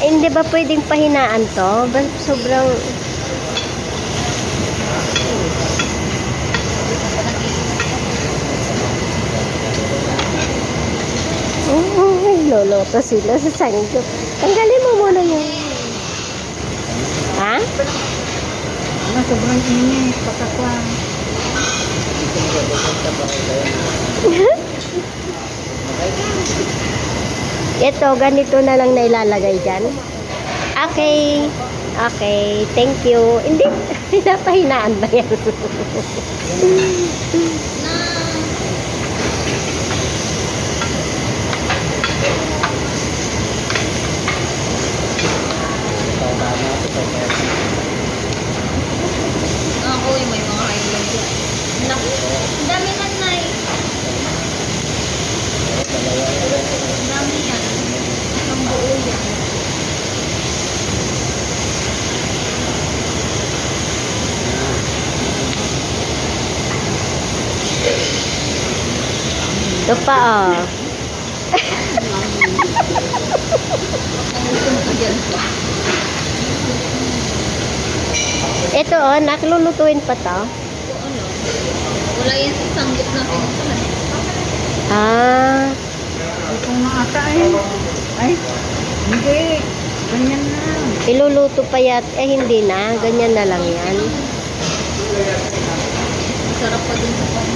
Hindi ba pwedeng pahinaan to? Sobrang... loloto sila sa sanggol. Tanggalin mo muna yung... Ha? Sobrang init. Pagkakuan. Ito, ganito na lang na ilalagay dyan. Okay. Okay. Thank you. Hindi. Pinapahinaan ba yan? Ako may mga highlight yan. Naku, ang dami na nai. Ang dami yan. Ang buo yan. Ito pa, oh. Ito, oh. Naklulutuin pa to. Ano? Wala yan sa sanggit na pinusahan. Ah. Itong maata ay, hindi. Ganyan na. Iluluto pa yat. Hindi na. Ganyan na lang yan. Sarap pa din sa pang.